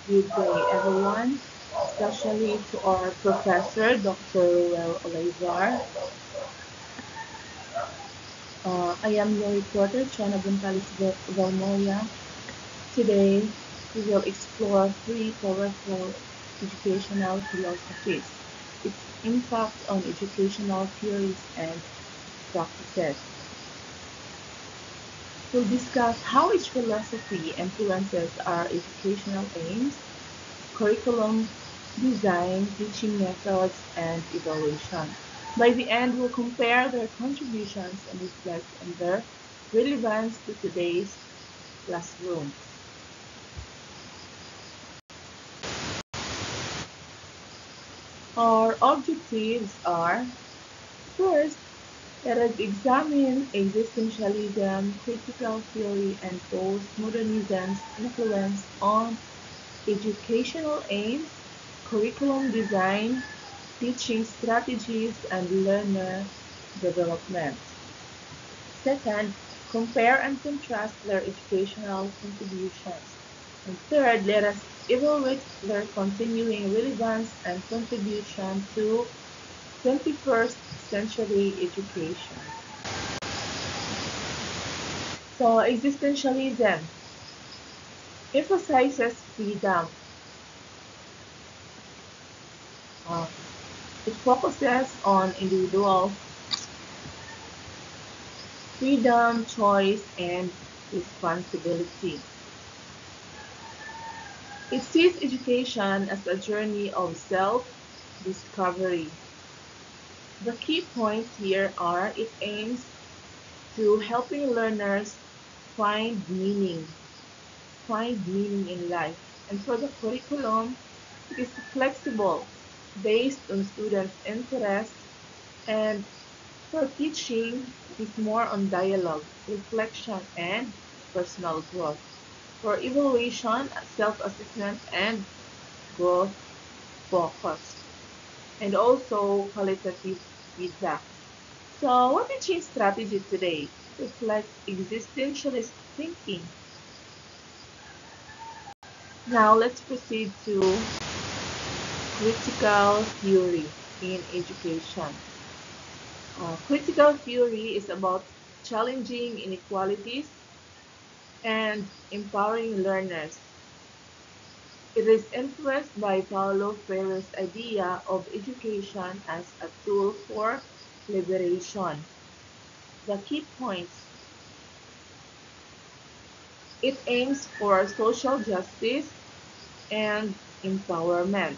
Good day, everyone, especially to our professor, Dr. Ruel Olazar. I am your reporter, Chana Gonzalez Valmoya. Today, we will explore three powerful educational philosophies, its impact on educational theories and practices. We'll discuss how each philosophy influences our educational aims, curriculum design, teaching methods, and evaluation. By the end, we'll compare their contributions and reflect on their relevance to today's classroom. Our objectives are: first, let us examine existentialism, critical theory, and postmodernism's influence on educational aims, curriculum design, teaching strategies, and learner development. Second, compare and contrast their educational contributions. And third, let us evaluate their continuing relevance and contribution to 21st century education. So, existentialism emphasizes freedom. Uh, it focuses on individual freedom, choice, and responsibility. It sees education as a journey of self-discovery. The key points here are: it aims to helping learners find meaning, find meaning in life. And for the curriculum, it is flexible, based on students' interests, and for teaching, it is more on dialogue, reflection, and personal growth. For evaluation, self-assessment, and growth focus, and also qualitative feedback. So, what teaching strategy today reflects existentialist thinking. Now, let's proceed to critical theory in education. Critical theory is about challenging inequalities and empowering learners. It is influenced by Paulo Freire's idea of education as a tool for liberation. The key points: it aims for social justice and empowerment.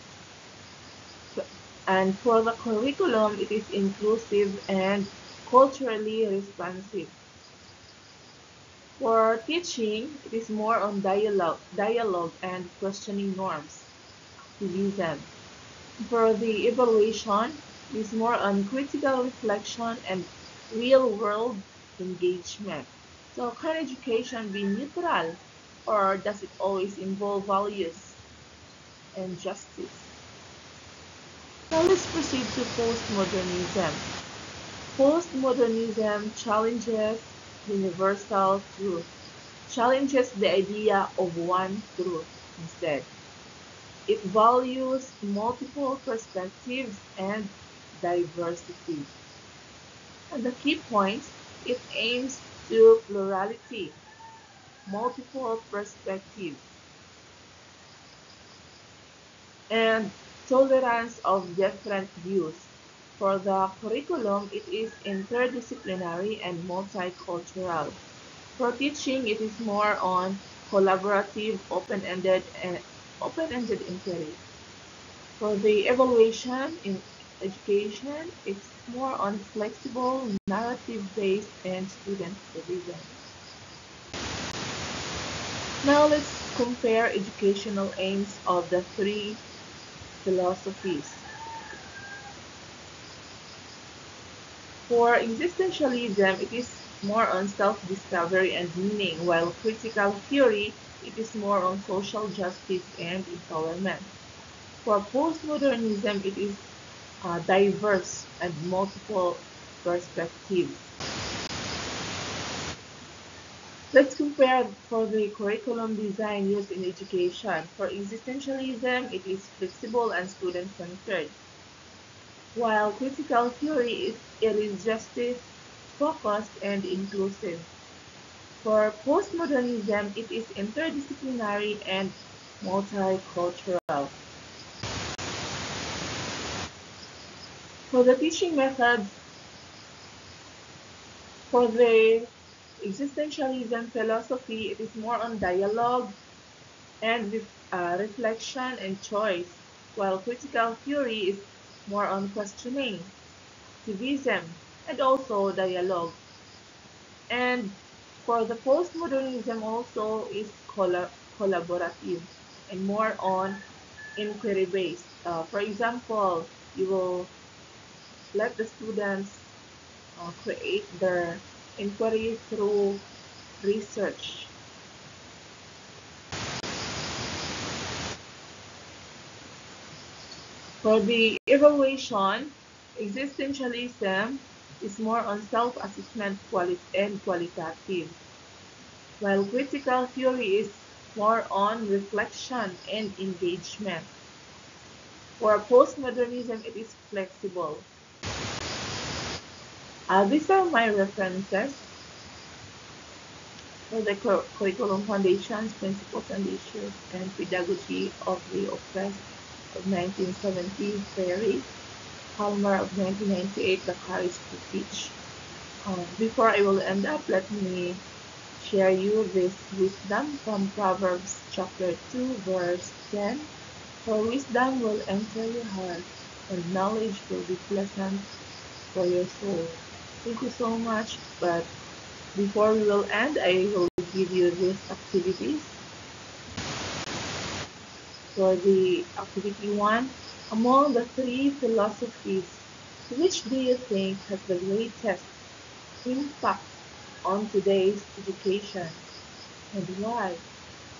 So- And for the curriculum, it is inclusive and culturally responsive. For teaching, it is more on dialogue and questioning norms, activism. For the evaluation, it is more on critical reflection and real-world engagement. So can education be neutral, or does it always involve values and justice? Now let's proceed to postmodernism. Postmodernism challenges universal truth, challenges the idea of one truth instead. It values multiple perspectives and diversity. And the key points: it aims to plurality, multiple perspectives, and tolerance of different views. For the curriculum, it is interdisciplinary and multicultural. For teaching, it is more on collaborative, open-ended inquiry. For the evaluation in education, it's more on flexible, narrative-based, and student-driven. Now let's compare educational aims of the three philosophies. For existentialism, it is more on self-discovery and meaning, while critical theory, it is more on social justice and empowerment. For postmodernism, it is diverse and multiple perspectives. Let's compare for the curriculum design used in education. For existentialism, it is flexible and student-centered, while critical theory it is justice, focused, and inclusive. For postmodernism, it is interdisciplinary and multicultural. For the teaching methods, for the existentialism philosophy, it is more on dialogue and reflection and choice, while critical theory is more on questioning, activism, and also dialogue. And for the postmodernism also is collaborative and more on inquiry based. For example, you will let the students create their inquiry through research. For the evaluation, existentialism is more on self-assessment and qualitative, while critical theory is more on reflection and engagement. For postmodernism, it is flexible. These are my references for the curriculum foundations, principles and issues, and pedagogy of the oppressed of 1970, Ferry, Palmer of 1998, The Courage to Teach. Before I will end up, let me share you this wisdom from Proverbs chapter 2, verse 10. For wisdom will enter your heart, and knowledge will be pleasant for your soul. Thank you so much. But before we will end, I will give you these activities. For the activity 1, among the three philosophies, which do you think has the greatest impact on today's education and why?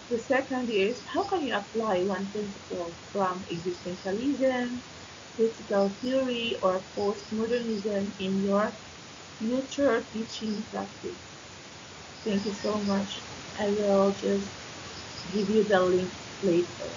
The second is, how can you apply one principle from existentialism, critical theory, or postmodernism in your future teaching practice? Thank you so much. I will just give you the link later.